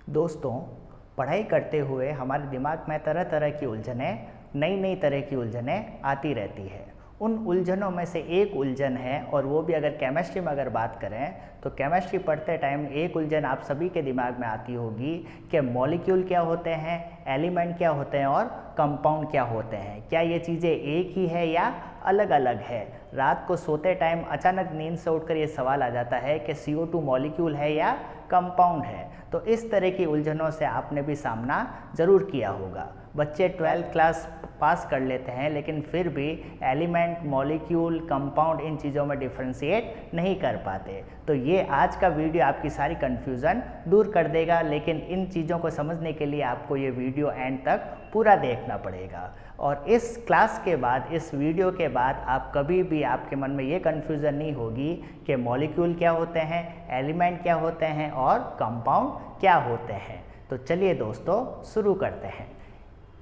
दोस्तों, पढ़ाई करते हुए हमारे दिमाग में तरह तरह की उलझनें, नई नई तरह की उलझनें आती रहती है। उन उलझनों में से एक उलझन है, और वो भी अगर केमिस्ट्री में अगर बात करें तो केमिस्ट्री पढ़ते टाइम एक उलझन आप सभी के दिमाग में आती होगी कि मॉलिक्यूल क्या होते हैं, एलिमेंट क्या होते हैं और कंपाउंड क्या होते हैं। क्या ये चीज़ें एक ही है या अलग अलग है। रात को सोते टाइम अचानक नींद से उठकर ये सवाल आ जाता है कि CO2 मॉलिक्यूल है या कंपाउंड है। तो इस तरह की उलझनों से आपने भी सामना ज़रूर किया होगा। बच्चे 12th क्लास पास कर लेते हैं, लेकिन फिर भी एलिमेंट, मॉलिक्यूल, कंपाउंड इन चीज़ों में डिफ्रेंशिएट नहीं कर पाते। तो ये आज का वीडियो आपकी सारी कन्फ्यूज़न दूर कर देगा, लेकिन इन चीज़ों को समझने के लिए आपको ये वीडियो एंड तक पूरा देखना पड़ेगा। और इस क्लास के बाद, इस वीडियो के बाद आप कभी भी आपके मन में ये कन्फ्यूज़न नहीं होगी कि मॉलिक्यूल क्या होते हैं, एलिमेंट क्या होते हैं और कंपाउंड क्या होते हैं। तो चलिए दोस्तों शुरू करते हैं।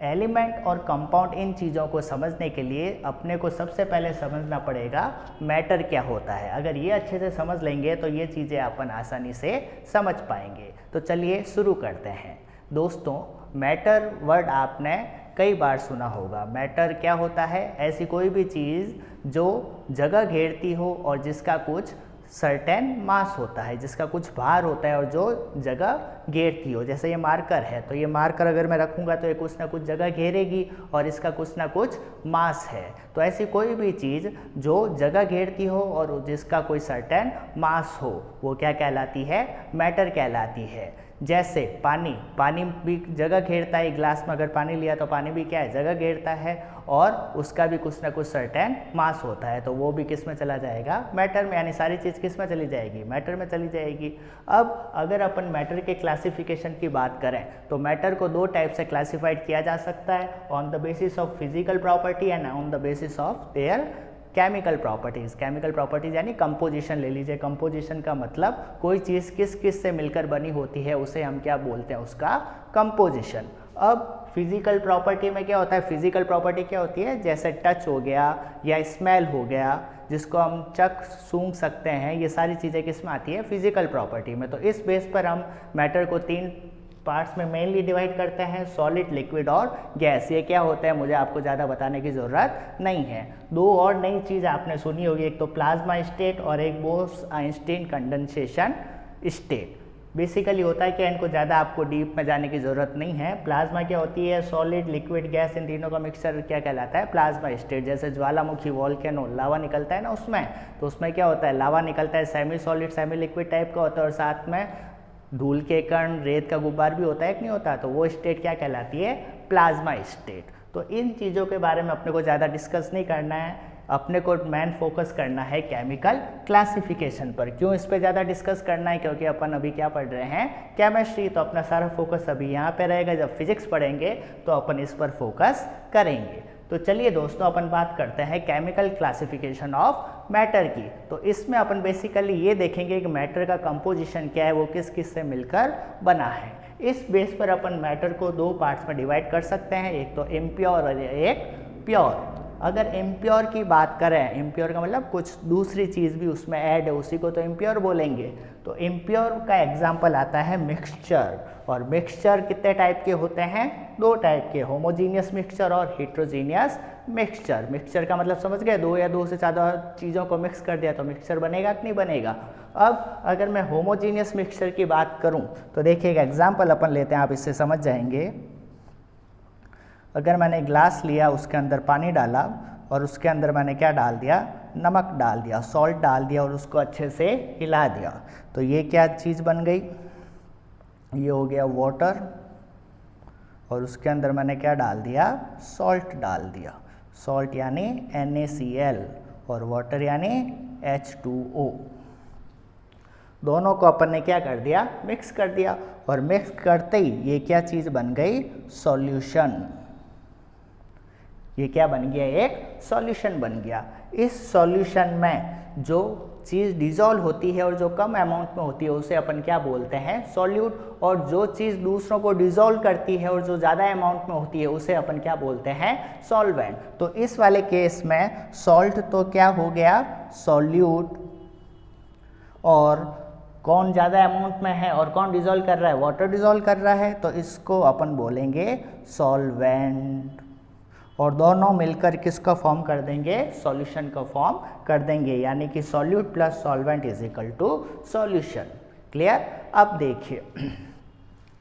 एलिमेंट और कंपाउंड इन चीज़ों को समझने के लिए अपने को सबसे पहले समझना पड़ेगा मैटर क्या होता है। अगर ये अच्छे से समझ लेंगे तो ये चीज़ें अपन आसानी से समझ पाएंगे। तो चलिए शुरू करते हैं। दोस्तों, मैटर वर्ड आपने कई बार सुना होगा। मैटर क्या होता है? ऐसी कोई भी चीज़ जो जगह घेरती हो और जिसका कुछ सर्टेन मास होता है, जिसका कुछ भार होता है और जो जगह घेरती हो। जैसे ये मार्कर है, तो ये मार्कर अगर मैं रखूँगा तो ये कुछ ना कुछ जगह घेरेगी और इसका कुछ ना कुछ मास है। तो ऐसी कोई भी चीज़ जो जगह घेरती हो और जिसका कोई सर्टेन मास हो, वो क्या कहलाती है? मैटर कहलाती है। जैसे पानी, पानी भी जगह घेरता है। ग्लास में अगर पानी लिया तो पानी भी क्या है? जगह घेरता है और उसका भी कुछ ना कुछ सर्टेन मास होता है। तो वो भी किस में चला जाएगा? मैटर में। यानी सारी चीज़ किस में चली जाएगी? मैटर में चली जाएगी। अब अगर अपन मैटर के क्लासिफिकेशन की बात करें तो मैटर को दो टाइप से क्लासिफाइड किया जा सकता है, on the basis of physical property and on the basis of their chemical properties. Chemical properties यानी कंपोजिशन ले लीजिए। कंपोजिशन का मतलब कोई चीज़ किस किस से मिलकर बनी होती है, उसे हम क्या बोलते हैं? उसका कंपोजिशन। अब फिजिकल प्रॉपर्टी में क्या होता है? फिजिकल प्रॉपर्टी क्या होती है? जैसे टच हो गया या स्मेल हो गया, जिसको हम चख सूंघ सकते हैं, ये सारी चीज़ें किस में आती है? फिजिकल प्रॉपर्टी में। तो इस बेस पर हम मैटर को तीन पार्ट्स में मेनली डिवाइड करते हैं, सॉलिड, लिक्विड और गैस। ये क्या होता है मुझे आपको ज़्यादा बताने की ज़रूरत नहीं है। दो और नई चीज़ आपने सुनी होगी, एक तो प्लाज्मा स्टेट और एक बोस-आइंस्टीन कंडेंसेशन स्टेट। बेसिकली होता है कि इनको ज़्यादा आपको डीप में जाने की ज़रूरत नहीं है। प्लाज्मा क्या होती है? सॉलिड, लिक्विड, गैस, इन तीनों का मिक्सचर क्या कहलाता है? Plasma state. जैसे ज्वालामुखी, वॉल्केनो, लावा निकलता है ना उसमें, तो उसमें क्या होता है? लावा निकलता है, semi solid semi liquid type का होता है और साथ में धूल के कण, रेत का गुब्बार भी होता है कि नहीं होता? तो वो स्टेट क्या कहलाती है? Plasma state. तो इन चीज़ों के बारे में अपने को ज़्यादा डिस्कस नहीं करना है, अपने को मेन फोकस करना है केमिकल क्लासिफिकेशन पर। क्यों इस पर ज़्यादा डिस्कस करना है? क्योंकि अपन अभी क्या पढ़ रहे हैं? केमिस्ट्री। तो अपना सारा फोकस अभी यहाँ पे रहेगा। जब फिजिक्स पढ़ेंगे तो अपन इस पर फोकस करेंगे। तो चलिए दोस्तों, अपन बात करते हैं केमिकल क्लासिफिकेशन ऑफ मैटर की। तो इसमें अपन बेसिकली ये देखेंगे कि मैटर का कंपोजिशन क्या है, वो किस किस से मिलकर बना है। इस बेस पर अपन मैटर को दो पार्ट्स में डिवाइड कर सकते हैं, एक तो इम्प्योर और एक प्योर। अगर इम्प्योर की बात करें, इम्प्योर का मतलब कुछ दूसरी चीज़ भी उसमें ऐड है, उसी को तो इम्प्योर बोलेंगे। तो इम्प्योर का एग्जाम्पल आता है मिक्सचर। और मिक्सचर कितने टाइप के होते हैं? दो टाइप के, होमोजीनियस मिक्सचर और हेट्रोजीनियस मिक्सचर। मिक्सचर का मतलब समझ गए? दो या दो से ज़्यादा चीज़ों को मिक्स कर दिया तो मिक्सचर बनेगा कि नहीं बनेगा। अब अगर मैं होमोजीनियस मिक्सचर की बात करूं तो देखिएगा, एग्जाम्पल अपन लेते हैं, आप इससे समझ जाएंगे। अगर मैंने ग्लास लिया, उसके अंदर पानी डाला और उसके अंदर मैंने क्या डाल दिया? नमक डाल दिया, सॉल्ट डाल दिया और उसको अच्छे से हिला दिया, तो ये क्या चीज़ बन गई? ये हो गया वाटर। और उसके अंदर मैंने क्या डाल दिया? सॉल्ट डाल दिया। सॉल्ट यानी NaCl और वाटर यानी H2O। दोनों को अपन ने क्या कर दिया? मिक्स कर दिया। और मिक्स करते ही ये क्या चीज़ बन गई? सॉल्यूशन। ये क्या बन गया? एक सॉल्यूशन बन गया। इस सॉल्यूशन में जो चीज़ डिज़ोल्व होती है और जो कम अमाउंट में होती है उसे अपन क्या बोलते हैं? सॉल्यूट। और जो चीज़ दूसरों को डिज़ोल्व करती है और जो ज़्यादा अमाउंट में होती है उसे अपन क्या बोलते हैं? सॉल्वेंट। तो इस वाले केस में सॉल्ट तो क्या हो गया? सॉल्यूट। और कौन ज़्यादा अमाउंट में है और कौन डिज़ोल्व कर रहा है, वाटर डिज़ोल्व कर रहा है, तो इसको अपन बोलेंगे सॉल्वेंट। और दोनों मिलकर किसका फॉर्म कर देंगे, सॉल्यूशन का फॉर्म कर देंगे, यानी कि solute plus solvent is equal to solution. Clear. अब देखिए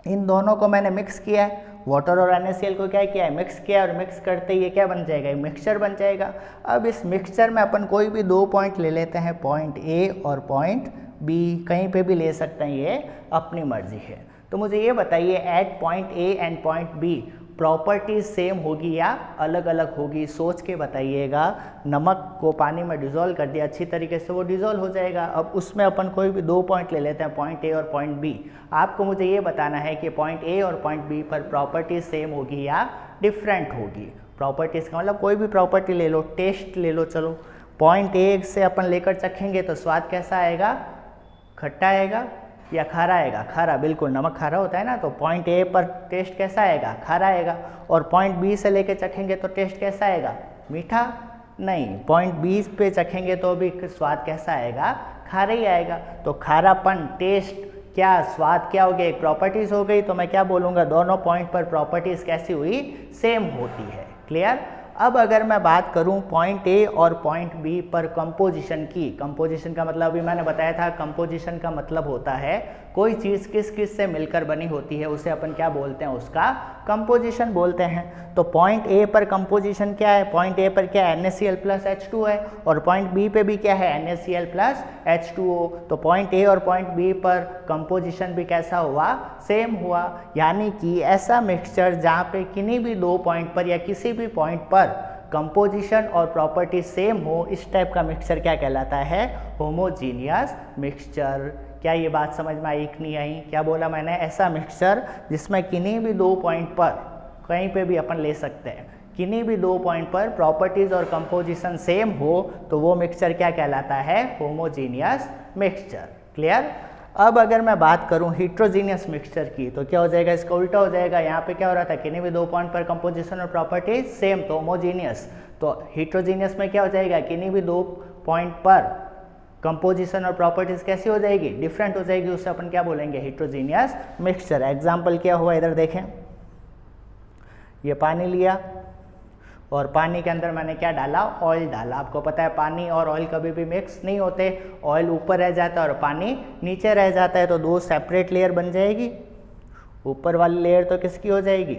इन दोनों को मैंने मिक्स किया है, वाटर और NaCl को क्या किया है, मिक्स किया, और मिक्स करते ही ये क्या बन जाएगा, मिक्सचर बन जाएगा। अब इस मिक्सचर में अपन कोई भी 2 पॉइंट ले लेते हैं, पॉइंट A और पॉइंट B, कहीं पे भी ले सकते हैं, ये अपनी मर्जी है। तो मुझे ये बताइए at point A and point B properties same होगी या अलग अलग होगी, सोच के बताइएगा। नमक को पानी में डिज़ोल्व कर दिया, अच्छी तरीके से वो डिज़ोल्व हो जाएगा। अब उसमें अपन कोई भी 2 पॉइंट ले लेते हैं, पॉइंट A और पॉइंट B। आपको मुझे ये बताना है कि पॉइंट A और पॉइंट B पर प्रॉपर्टीज सेम होगी या डिफरेंट होगी। प्रॉपर्टीज़ का मतलब कोई भी प्रॉपर्टी ले लो, टेस्ट ले लो, चलो पॉइंट A से अपन लेकर चखेंगे तो स्वाद कैसा आएगा, खट्टा आएगा या खारा आएगा, खारा, बिल्कुल, नमक खारा होता है ना, तो पॉइंट A पर टेस्ट कैसा आएगा, खारा आएगा। और पॉइंट B से लेके चखेंगे तो टेस्ट कैसा आएगा, मीठा, नहीं, पॉइंट B पे चखेंगे तो भी स्वाद कैसा आएगा, खारा ही आएगा। तो खारापन, टेस्ट, क्या स्वाद क्या हो गया, एक प्रॉपर्टीज हो गई, तो मैं क्या बोलूँगा, दोनों पॉइंट पर प्रॉपर्टीज कैसी हुई, सेम होती है। क्लियर। अब अगर मैं बात करूं पॉइंट A और पॉइंट B पर कंपोजिशन की, कंपोजिशन का मतलब अभी मैंने बताया था, कंपोजिशन का मतलब होता है कोई चीज़ किस किस से मिलकर बनी होती है, उसे अपन क्या बोलते हैं, उसका कंपोजिशन बोलते हैं। तो पॉइंट A पर कंपोजिशन क्या है, पॉइंट A पर क्या है, NaCl प्लस H2 है, और पॉइंट B पे भी क्या है, NaCl प्लस H2O। तो पॉइंट A और पॉइंट B पर कंपोजिशन भी कैसा हुआ, सेम हुआ। यानी कि ऐसा मिक्सचर जहाँ पे किन्हीं भी 2 पॉइंट पर या किसी भी पॉइंट पर कंपोजिशन और प्रॉपर्टी सेम हो, इस टाइप का मिक्सचर क्या कहलाता है, होमोजीनियस मिक्सचर। क्या ये बात समझ में आई कि नहीं आई, क्या बोला मैंने, ऐसा मिक्सचर जिसमें किन्हीं भी 2 पॉइंट पर, कहीं पे भी अपन ले सकते हैं, किन्हीं भी 2 पॉइंट पर प्रॉपर्टीज और कंपोजिशन सेम हो, तो वो मिक्सचर क्या कहलाता है, होमोजीनियस मिक्सचर। क्लियर। अब अगर मैं बात करूं हिट्रोजीनियस मिक्सचर की, तो क्या हो जाएगा, इसका उल्टा हो जाएगा। यहाँ पे क्या हो रहा था, किन्हीं भी 2 पॉइंट पर कंपोजिशन और प्रॉपर्टी सेम, तो होमोजीनियस। तो हिट्रोजीनियस में क्या हो जाएगा, किन्हीं भी 2 पॉइंट पर कंपोजिशन और प्रॉपर्टीज कैसी हो जाएगी, डिफरेंट हो जाएगी, उससे अपन क्या बोलेंगे, हिट्रोजीनियस मिक्सचर। एग्जाम्पल क्या हुआ, इधर देखें, ये पानी लिया और पानी के अंदर मैंने क्या डाला, ऑयल डाला। आपको पता है पानी और ऑयल कभी भी मिक्स नहीं होते, ऑयल ऊपर रह जाता है और पानी नीचे रह जाता है, तो 2 सेपरेट लेयर बन जाएगी। ऊपर वाली लेयर तो किसकी हो जाएगी,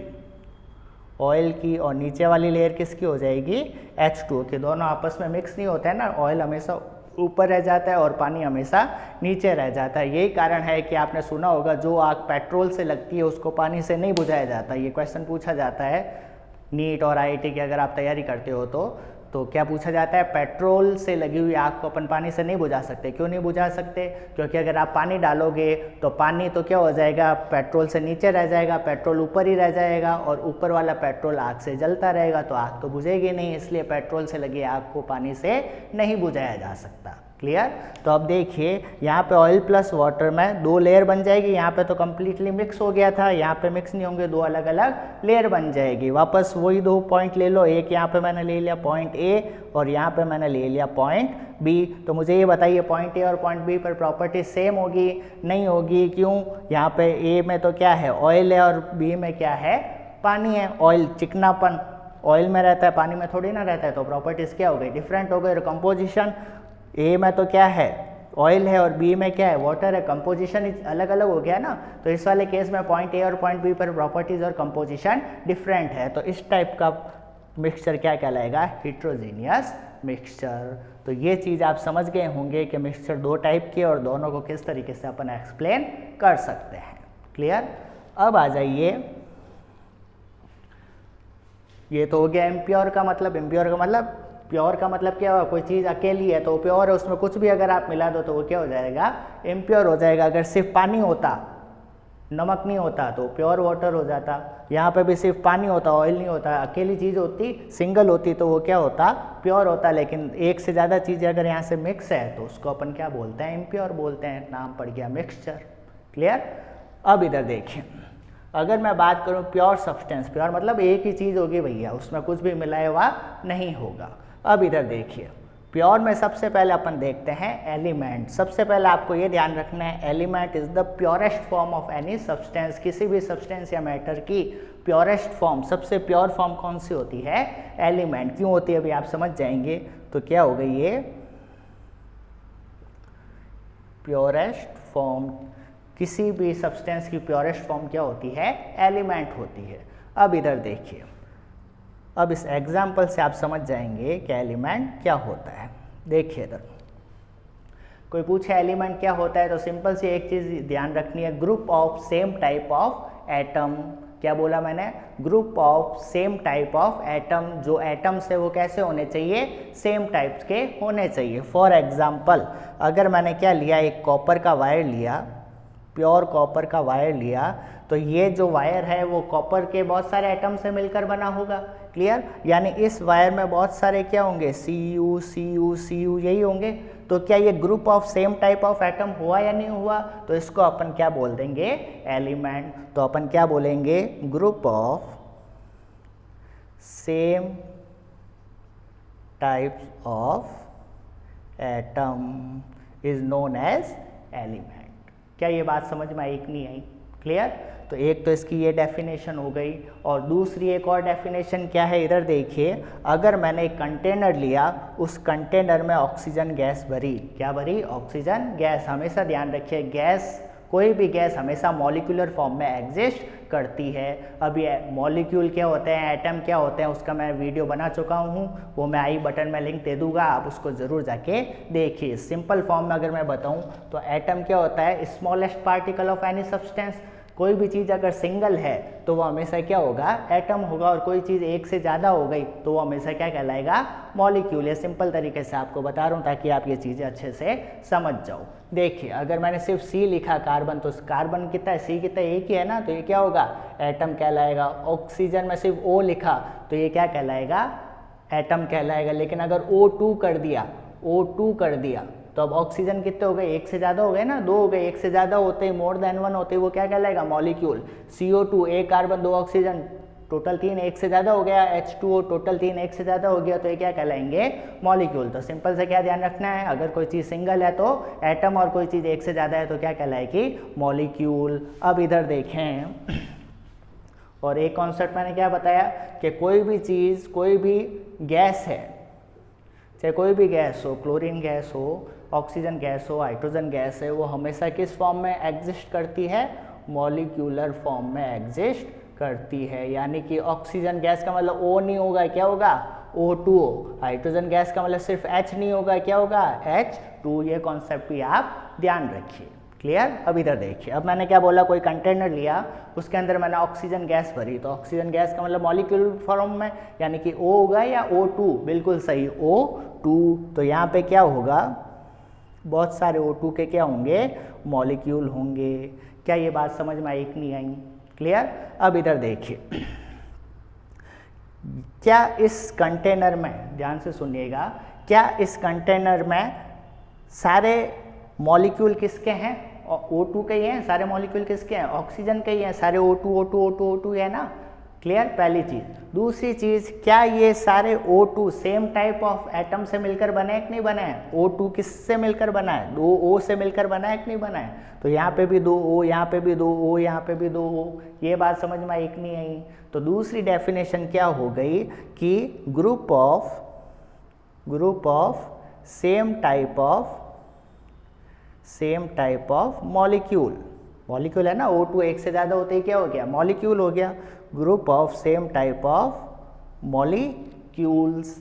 ऑयल की, और नीचे वाली लेयर किसकी हो जाएगी, H2O की। दोनों आपस में मिक्स नहीं होते हैं ना, ऑयल हमेशा ऊपर रह जाता है और पानी हमेशा नीचे रह जाता है। यही कारण है कि आपने सुना होगा जो आग पेट्रोल से लगती है उसको पानी से नहीं बुझाया जाता। ये क्वेश्चन पूछा जाता है नीट और IIT की अगर आप तैयारी करते हो तो क्या पूछा जाता है, पेट्रोल से लगी हुई आग को अपन पानी से नहीं बुझा सकते। क्यों नहीं बुझा सकते, क्योंकि अगर आप पानी डालोगे तो पानी तो क्या हो जाएगा, पेट्रोल से नीचे रह जाएगा, पेट्रोल ऊपर ही रह जाएगा, और ऊपर वाला पेट्रोल आग से जलता रहेगा, तो आग तो बुझेगी नहीं। इसलिए पेट्रोल से लगी आग को पानी से नहीं बुझाया जा सकता। क्लियर। तो अब देखिए यहाँ पे ऑयल प्लस वाटर में 2 लेयर बन जाएगी। यहाँ पे तो कम्प्लीटली मिक्स हो गया था, यहाँ पे मिक्स नहीं होंगे, 2 अलग अलग लेयर बन जाएगी। वापस वही 2 पॉइंट ले लो, एक यहाँ पे मैंने ले लिया पॉइंट A और यहाँ पे मैंने ले लिया पॉइंट B। तो मुझे ये बताइए पॉइंट A और पॉइंट B पर प्रॉपर्टी सेम होगी, नहीं होगी, क्यों, यहाँ पे A में तो क्या है, ऑयल है, और B में क्या है, पानी है। ऑयल चिकनापन ऑयल में रहता है, पानी में थोड़ी ना रहता है, तो प्रॉपर्टीज क्या हो गई, डिफरेंट हो गई। और कंपोजिशन A में तो क्या है, ऑयल है, और B में क्या है, वाटर है, कंपोजिशन अलग अलग हो गया ना। तो इस वाले केस में पॉइंट A और पॉइंट B पर प्रॉपर्टीज और कंपोजिशन डिफरेंट है, तो इस टाइप का मिक्सचर क्या कहलाएगा, हिट्रोजीनियस मिक्सचर। तो ये चीज़ आप समझ गए होंगे कि मिक्सचर 2 टाइप के और दोनों को किस तरीके से अपन एक्सप्लेन कर सकते हैं। क्लियर। अब आ जाइए, ये तो हो गया इम्प्योर का मतलब। इम्प्योर का मतलब, प्योर का मतलब क्या हुआ, कोई चीज़ अकेली है तो प्योर है, उसमें कुछ भी अगर आप मिला दो तो वो क्या हो जाएगा, इम्प्योर हो जाएगा। अगर सिर्फ पानी होता, नमक नहीं होता, तो प्योर वाटर हो जाता। यहाँ पे भी सिर्फ पानी होता, ऑयल नहीं होता, अकेली चीज़ होती, सिंगल होती, तो वो क्या होता, प्योर होता। लेकिन एक से ज़्यादा चीज़ें अगर यहाँ से मिक्स है तो उसको अपन क्या बोलते हैं, इम्प्योर बोलते हैं। नाम पड़ गया मिक्सचर। क्लियर। अब इधर देखिए, अगर मैं बात करूँ प्योर सब्सटेंस, प्योर मतलब एक ही चीज़ होगी भैया, उसमें कुछ भी मिलाया हुआ नहीं होगा। अब इधर देखिए, प्योर में सबसे पहले अपन देखते हैं एलिमेंट। सबसे पहले आपको ये ध्यान रखना है, element is the purest form of any substance. किसी भी सब्सटेंस या मैटर की प्योरेस्ट फॉर्म, सबसे प्योर फॉर्म कौन सी होती है? एलिमेंट। क्यों होती है अभी आप समझ जाएंगे। तो क्या हो गई ये प्योरेस्ट फॉर्म, किसी भी सब्सटेंस की प्योरेस्ट फॉर्म क्या होती है? एलिमेंट होती है। अब इधर देखिए, अब इस एग्जाम्पल से आप समझ जाएंगे कि एलिमेंट क्या होता है। देखिए इधर कोई पूछे एलिमेंट क्या होता है तो सिंपल सी एक चीज़ ध्यान रखनी है, group of same type of atom. क्या बोला मैंने? Group of same type of atom. जो एटम्स है वो कैसे होने चाहिए? सेम टाइप्स के होने चाहिए। फॉर एग्जाम्पल अगर मैंने क्या लिया, एक कॉपर का वायर लिया, प्योर कॉपर का वायर लिया, तो ये जो वायर है वो कॉपर के बहुत सारे एटम से मिलकर बना होगा। क्लियर? यानी इस वायर में बहुत सारे क्या होंगे? Cu Cu Cu यही होंगे। तो क्या ये group of same type of atom हुआ या नहीं हुआ? तो इसको अपन क्या बोल देंगे? एलिमेंट। तो अपन क्या बोलेंगे? Group of same types of atom is known as element. क्या ये बात समझ में आई कि नहीं आई? क्लियर? तो एक तो इसकी ये डेफिनेशन हो गई, और दूसरी एक और डेफिनेशन क्या है इधर देखिए। अगर मैंने एक कंटेनर लिया, उस कंटेनर में ऑक्सीजन गैस भरी, क्या भरी? Oxygen gas. हमेशा ध्यान रखिए, गैस, कोई भी गैस हमेशा मॉलिक्यूलर फॉर्म में एग्जिस्ट करती है। अब ये मॉलिक्यूल क्या होते हैं, एटम क्या होते हैं, उसका मैं वीडियो बना चुका हूँ, वो मैं आई बटन में लिंक दे दूंगा, आप उसको ज़रूर जाके देखिए। सिंपल फॉर्म में अगर मैं बताऊँ तो एटम क्या होता है? Smallest particle of any substance. कोई भी चीज़ अगर सिंगल है तो वो हमेशा क्या होगा? एटम होगा। और कोई चीज़ एक से ज़्यादा हो गई तो वो हमेशा क्या कहलाएगा? मॉलिक्यूल। है सिंपल तरीके से आपको बता रहा हूँ ताकि आप ये चीज़ें अच्छे से समझ जाओ। देखिए अगर मैंने सिर्फ सी लिखा कार्बन, तो कार्बन कितना है? सी कितना? एक ही है ना, तो ये क्या होगा? एटम कहलाएगा। ऑक्सीजन में सिर्फ O लिखा तो ये क्या कहलाएगा? एटम कहलाएगा। लेकिन अगर O2 कर दिया, O2 कर दिया, तो अब ऑक्सीजन कितने हो गए? एक से ज़्यादा हो गए ना, दो हो गए। एक से ज़्यादा होते ही, मोर देन वन होते ही, वो क्या कहलाएगा? मॉलिक्यूल। CO2 एक कार्बन दो ऑक्सीजन, टोटल 3। एक से ज़्यादा हो गया H2O, टोटल 3 एक से ज़्यादा हो गया, तो ये क्या कहलाएंगे? मॉलिक्यूल। तो सिंपल से क्या ध्यान रखना है, अगर कोई चीज़ सिंगल है तो एटम, और कोई चीज़ एक से ज़्यादा है तो क्या कहलाएगी? मॉलिक्यूल। अब इधर देखें, और एक कॉन्सेप्ट मैंने क्या बताया कि कोई भी चीज़, कोई भी गैस है, चाहे कोई भी गैस हो, क्लोरीन गैस हो, ऑक्सीजन गैस हो, हाइड्रोजन गैस है, वो हमेशा किस फॉर्म में एग्जिस्ट करती है? मॉलिक्यूलर फॉर्म में एग्जिस्ट करती है। यानी कि ऑक्सीजन गैस का मतलब O नहीं होगा, क्या होगा? O2O। हाइड्रोजन गैस का मतलब सिर्फ H नहीं होगा, क्या होगा? H2। ये कॉन्सेप्ट भी आप ध्यान रखिए। क्लियर? अब इधर देखिए, अब मैंने क्या बोला, कोई कंटेनर लिया, उसके अंदर मैंने ऑक्सीजन गैस भरी, तो ऑक्सीजन गैस का मतलब मॉलिक्यूलर फॉर्म में, यानी कि O होगा या O2? बिल्कुल सही, O2। तो यहाँ पे क्या होगा? बहुत सारे O2 के क्या होंगे? मॉलिक्यूल होंगे। क्या ये बात समझ में आई कि नहीं आई? क्लियर? अब इधर देखिए, क्या इस कंटेनर में, ध्यान से सुनिएगा, क्या इस कंटेनर में सारे मॉलिक्यूल किसके हैं? O2 के ही हैं। सारे मॉलिक्यूल किसके हैं? ऑक्सीजन के ही हैं। सारे O2 है ना। क्लियर? पहली चीज़। दूसरी चीज़, क्या ये सारे O2 same type of atom से मिलकर बने कि नहीं बने हैं? O2 किससे मिलकर बना है? 2 O से मिलकर बना है कि नहीं बना है? तो यहाँ पे भी 2 O, यहाँ पे भी 2 O, यहाँ पे भी 2 O। ये बात समझ में आई कि नहीं आई? तो दूसरी डेफिनेशन क्या हो गई कि group of same type of molecule है ना। O2 एक से ज़्यादा होते ही क्या हो गया? मॉलिक्यूल हो गया। Group of same type of molecules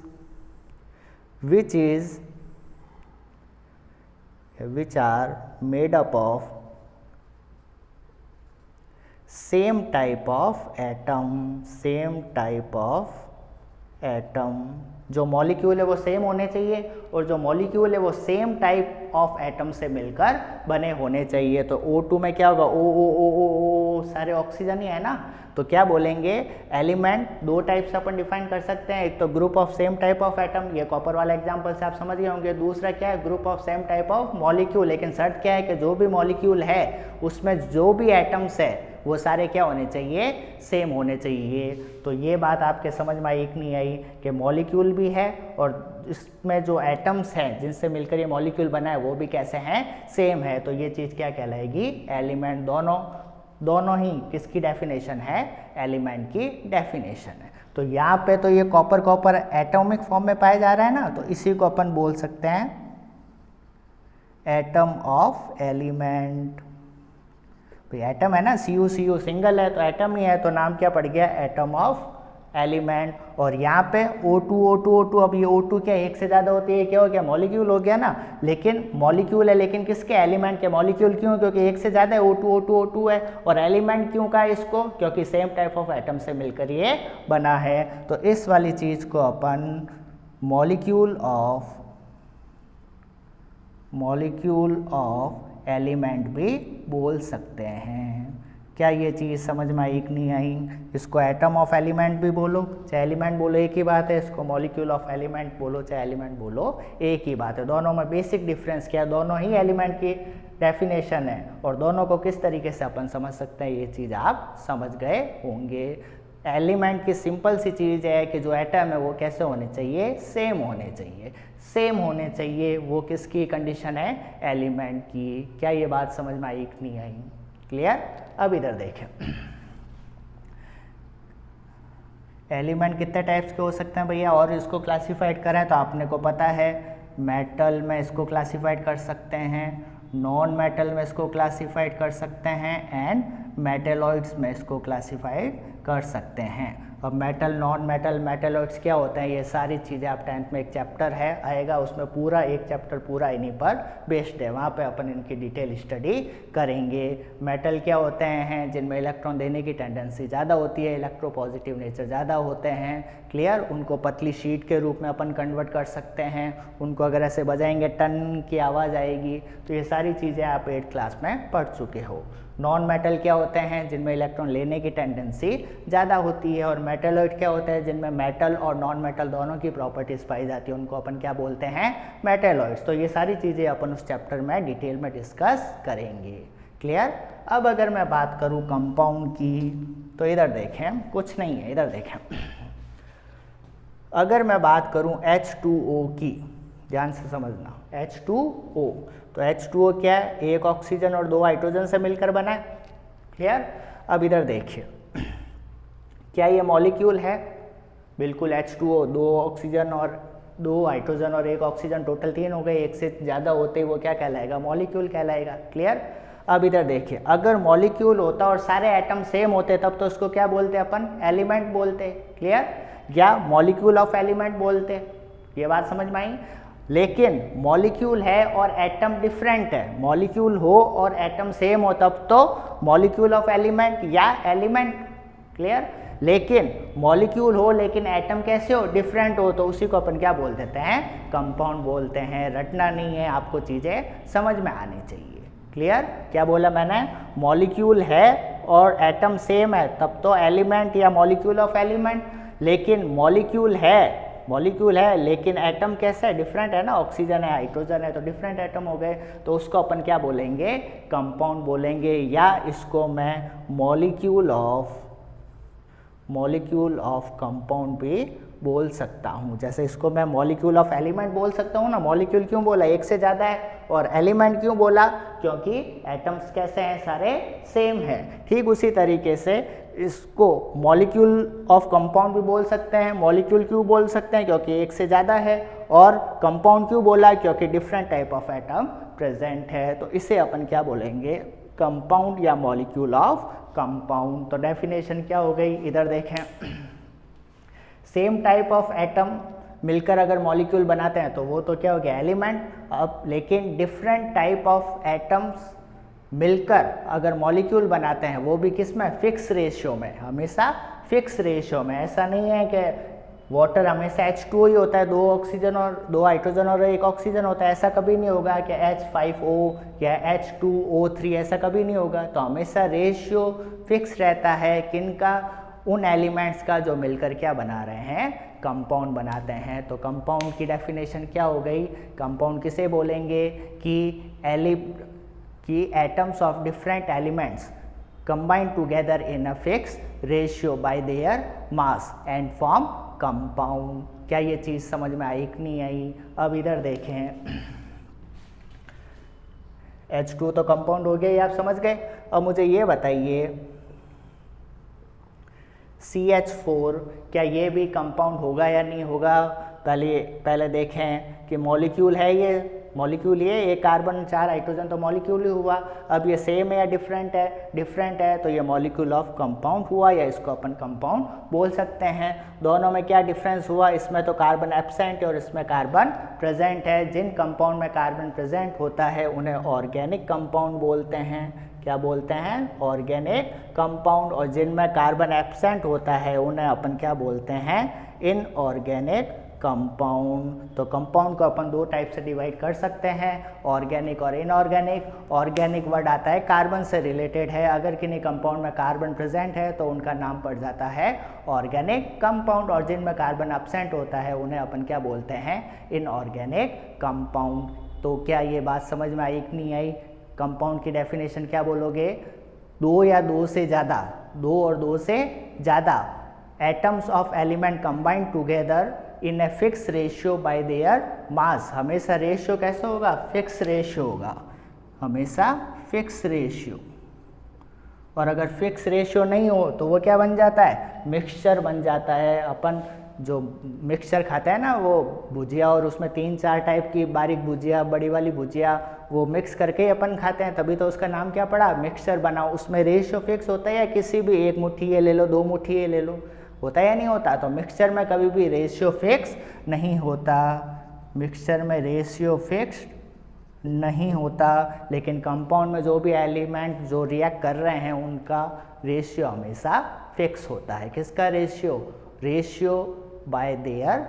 which are made up of same type of atom। जो मॉलिक्यूल है वो सेम होने चाहिए, और जो मॉलिक्यूल है वो सेम टाइप ऑफ एटम से मिलकर बने होने चाहिए। तो O2 में क्या होगा? O सारे ऑक्सीजन ही है ना। तो क्या बोलेंगे? एलिमेंट दो टाइप से अपन डिफाइन कर सकते हैं। एक तो group of same type of atom, ये कॉपर वाला एग्जांपल से आप समझ गए होंगे। दूसरा क्या है? Group of same type of molecule. लेकिन शर्त क्या है कि जो भी मॉलिक्यूल है उसमें जो भी एटम्स है वो सारे क्या होने चाहिए, सेम होने चाहिए। तो ये बात आपके समझ में आई कि नहीं आई कि मॉलिक्यूल भी है और इसमें जो एटम्स हैं जिनसे मिलकर ये मॉलिक्यूल बना है वो भी कैसे हैं, सेम है। तो ये चीज़ क्या कहलाएगी, एलिमेंट। दोनों ही किसकी डेफिनेशन है, एलिमेंट की डेफिनेशन है। तो यहाँ पे तो ये कॉपर एटॉमिक फॉर्म में पाया जा रहा है ना, तो इसी को अपन बोल सकते हैं एटम ऑफ एलिमेंट। तो एटम है ना, CU सिंगल है तो एटम ही है, तो नाम क्या पड़ गया, एटम ऑफ एलिमेंट। और यहाँ पे O2, अब ये O2 क्या एक से ज़्यादा होती है, क्या हो गया, मॉलिक्यूल हो गया ना। लेकिन मॉलिक्यूल है, लेकिन किसके, एलिमेंट के। मॉलिक्यूल क्यों, क्योंकि एक से ज़्यादा है, O2 है। और एलिमेंट क्यों का इसको, क्योंकि सेम टाइप ऑफ एटम से मिलकर ये बना है। तो इस वाली चीज़ को अपन मॉलिक्यूल ऑफ एलिमेंट भी बोल सकते हैं। क्या ये चीज़ समझ में आई कि नहीं आई? इसको एटम ऑफ एलिमेंट भी बोलो, चाहे एलिमेंट बोलो, एक ही बात है। इसको मॉलिक्यूल ऑफ एलिमेंट बोलो, चाहे एलिमेंट बोलो, एक ही बात है। दोनों में बेसिक डिफरेंस क्या है, दोनों ही एलिमेंट की डेफिनेशन है और दोनों को किस तरीके से अपन समझ सकते हैं, ये चीज़ आप समझ गए होंगे। एलिमेंट की सिंपल सी चीज़ है कि जो एटम है वो कैसे होने चाहिए, सेम होने चाहिए। सेम होने चाहिए, वो किसकी कंडीशन है, एलिमेंट की। क्या ये बात समझ में आई कि नहीं आई? क्लियर? अब इधर देखें, एलिमेंट कितने टाइप्स के हो सकते हैं भैया, और इसको क्लासिफाइड करें तो आपने को पता है, मेटल में इसको क्लासिफाइड कर सकते हैं, नॉन मेटल में इसको क्लासिफाइड कर सकते हैं, एंड मेटेलॉइड्स में इसको क्लासिफाइड कर सकते हैं। अब मेटल, नॉन मेटल, मेटेलॉइड्स क्या होते हैं, ये सारी चीज़ें आप 10th में एक चैप्टर है आएगा, उसमें पूरा एक चैप्टर पूरा इन्हीं पर बेस्ड है, वहाँ पे अपन इनकी डिटेल स्टडी करेंगे। मेटल क्या होते हैं, जिनमें इलेक्ट्रॉन देने की टेंडेंसी ज़्यादा होती है, इलेक्ट्रोपॉजिटिव नेचर ज़्यादा होते हैं। क्लियर? उनको पतली शीट के रूप में अपन कन्वर्ट कर सकते हैं, उनको अगर ऐसे बजाएंगे टन की आवाज़ आएगी। तो ये सारी चीज़ें आप 8th क्लास में पढ़ चुके हो। नॉन मेटल क्या होते हैं, जिनमें इलेक्ट्रॉन लेने की टेंडेंसी ज़्यादा होती है। और मेटेलॉइड क्या होते हैं, जिनमें मेटल और नॉन मेटल दोनों की प्रॉपर्टीज़ पाई जाती है, उनको अपन क्या बोलते हैं, मेटेलॉइड्स। तो ये सारी चीज़ें अपन उस चैप्टर में डिटेल में डिस्कस करेंगे। क्लियर? अब अगर मैं बात करूँ कंपाउंड की, तो इधर देखें, कुछ नहीं है, इधर देखें, अगर मैं बात करूँ H2O की, ध्यान से समझना, H2O, तो H2O क्या है, एक ऑक्सीजन और 2 हाइड्रोजन से मिलकर बना है। क्लियर? अब इधर देखिए, क्या ये मॉलिक्यूल है, बिल्कुल H2O, 2 ऑक्सीजन और 2 हाइड्रोजन और 1 ऑक्सीजन, टोटल 3 हो गए, एक से ज़्यादा होते वो क्या कहलाएगा, मॉलिक्यूल कहलाएगा। क्लियर? अब इधर देखिए, अगर मॉलिक्यूल होता और सारे एटम सेम होते तब तो उसको क्या बोलते अपन, एलिमेंट बोलते। क्लियर? या मॉलिक्यूल ऑफ एलिमेंट बोलते। ये बात समझ में आई? लेकिन मॉलिक्यूल है और एटम डिफरेंट है, मॉलिक्यूल हो और एटम सेम हो तब तो मॉलिक्यूल ऑफ एलिमेंट या एलिमेंट। क्लियर? लेकिन मॉलिक्यूल हो लेकिन एटम कैसे हो, डिफरेंट हो, तो उसी को अपन क्या बोल देते हैं, कंपाउंड बोलते हैं। रटना नहीं है, आपको चीज़ें समझ में आनी चाहिए। क्लियर? क्या बोला मैंने, मॉलिक्यूल है और एटम सेम है तब तो एलिमेंट या मॉलिक्यूल ऑफ एलिमेंट। लेकिन मॉलिक्यूल है लेकिन एटम कैसा है, डिफरेंट है ना, ऑक्सीजन है, हाइड्रोजन है, तो डिफरेंट एटम हो गए, तो उसको अपन क्या बोलेंगे, कंपाउंड बोलेंगे। या इसको मैं मॉलिक्यूल ऑफ कंपाउंड भी बोल सकता हूँ। जैसे इसको मैं मॉलिक्यूल ऑफ एलिमेंट बोल सकता हूँ ना, मॉलिक्यूल क्यों बोला, एक से ज़्यादा है, और एलिमेंट क्यों बोला, क्योंकि एटम्स कैसे हैं, सारे सेम हैं। ठीक उसी तरीके से इसको मॉलिक्यूल ऑफ कंपाउंड भी बोल सकते हैं। मॉलिक्यूल क्यों बोल सकते हैं, क्योंकि एक से ज़्यादा है, और कंपाउंड क्यों बोला, क्योंकि different type of atom present है। तो इसे अपन क्या बोलेंगे, कंपाउंड या मॉलिक्यूल ऑफ कंपाउंड। तो डेफिनेशन क्या हो गई, इधर देखें, सेम टाइप ऑफ एटम मिलकर अगर मॉलिक्यूल बनाते हैं तो वो तो क्या हो गया, एलिमेंट। अब लेकिन डिफरेंट टाइप ऑफ एटम्स मिलकर अगर मॉलिक्यूल बनाते हैं, वो भी किस में, फिक्स रेशियो में, हमेशा फिक्स रेशियो में। ऐसा नहीं है कि वाटर हमेशा H2O ही होता है, 2 ऑक्सीजन और 2 हाइड्रोजन और 1 ऑक्सीजन होता है, ऐसा कभी नहीं होगा कि H5O या H2O3, ऐसा कभी नहीं होगा। तो हमेशा रेशियो फिक्स रहता है, किनका, उन एलिमेंट्स का जो मिलकर क्या बना रहे हैं, कंपाउंड बनाते हैं। तो कंपाउंड की डेफिनेशन क्या हो गई, कंपाउंड किसे बोलेंगे कि atoms of different elements combine together in a fixed ratio by their mass and form compound। क्या ये चीज़ समझ में आई कि नहीं आई? अब इधर देखें, H2 तो कंपाउंड हो गया, ये आप समझ गए। अब मुझे ये बताइए CH4 क्या ये भी कंपाउंड होगा या नहीं होगा? पहले देखें कि मॉलिक्यूल है, ये मॉलिक्यूल, ये एक कार्बन 4 हाइड्रोजन तो मॉलिक्यूल ही हुआ। अब ये सेम है या डिफरेंट है? डिफरेंट है, तो ये मॉलिक्यूल ऑफ कंपाउंड हुआ, या इसको अपन कंपाउंड बोल सकते हैं। दोनों में क्या डिफरेंस हुआ? इसमें तो कार्बन एब्सेंट है और इसमें कार्बन प्रेजेंट है। जिन कंपाउंड में कार्बन प्रेजेंट होता है उन्हें ऑर्गेनिक कंपाउंड बोलते हैं। क्या बोलते हैं? Organic compound. और जिनमें कार्बन एब्सेंट होता है उन्हें अपन क्या बोलते हैं? Inorganic compound. तो कंपाउंड को अपन दो टाइप से डिवाइड कर सकते हैं, ऑर्गेनिक और इनऑर्गेनिक। ऑर्गेनिक वर्ड आता है कार्बन से रिलेटेड है, अगर किन्हीं कंपाउंड में कार्बन प्रेजेंट है तो उनका नाम पड़ जाता है ऑर्गेनिक कंपाउंड, और जिनमें कार्बन एब्सेंट होता है उन्हें अपन क्या बोलते हैं? Inorganic compound. तो क्या ये बात समझ में आई कि नहीं आई? कंपाउंड की डेफिनेशन क्या बोलोगे? दो या दो से ज़्यादा, दो और दो से ज़्यादा atoms of element combined together in a fix ratio by their मास। हमेशा रेशियो कैसा होगा? फिक्स रेशियो होगा, हमेशा फिक्स रेशियो। और अगर फिक्स रेशियो नहीं हो तो वो क्या बन जाता है? मिक्सचर बन जाता है। अपन जो मिक्सचर खाते हैं ना, वो भुजिया, और उसमें 3-4 टाइप की बारीक भुजिया, बड़ी वाली भुजिया, वो मिक्स करके अपन खाते हैं, तभी तो उसका नाम क्या पड़ा? मिक्सचर बना। उसमें रेशियो फिक्स होता है या किसी भी एक मुट्ठी ये ले लो, 2 मुट्ठी ये ले लो, होता है या नहीं होता? तो मिक्सचर में कभी भी रेशियो फिक्स नहीं होता, मिक्सचर में रेशियो फिक्स नहीं होता। लेकिन कंपाउंड में जो भी एलिमेंट जो रिएक्ट कर रहे हैं उनका रेशियो हमेशा फिक्स होता है। किसका ratio? Ratio by their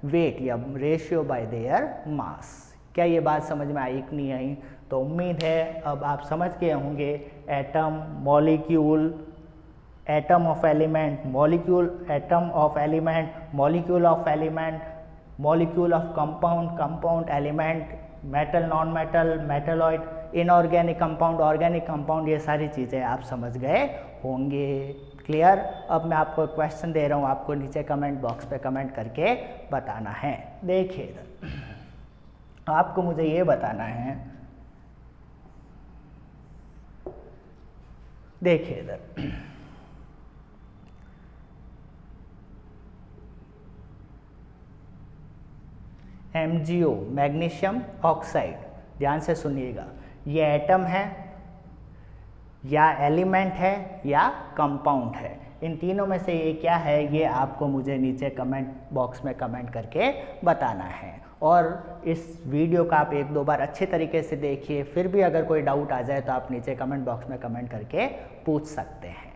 weight या रेशियो बाय देयर मास। क्या ये बात समझ में आई कि नहीं आई? तो उम्मीद है अब आप समझ गए होंगे atom, molecule, atom of element, molecule, atom of element, molecule of element, molecule of compound, compound element, metal, non metal, metalloid, inorganic compound, organic compound, ये सारी चीज़ें आप समझ गए होंगे। क्लियर? अब मैं आपको एक क्वेश्चन दे रहा हूँ, आपको नीचे कमेंट बॉक्स पे कमेंट करके बताना है। देखिए इधर, आपको मुझे ये बताना है, देखिए इधर, MgO मैग्नीशियम ऑक्साइड, ध्यान से सुनिएगा, ये एटम है या एलिमेंट है या कंपाउंड है? इन तीनों में से ये क्या है? ये आपको मुझे नीचे कमेंट बॉक्स में कमेंट करके बताना है। और इस वीडियो का आप 1-2 बार अच्छे तरीके से देखिए, फिर भी अगर कोई डाउट आ जाए तो आप नीचे कमेंट बॉक्स में कमेंट करके पूछ सकते हैं।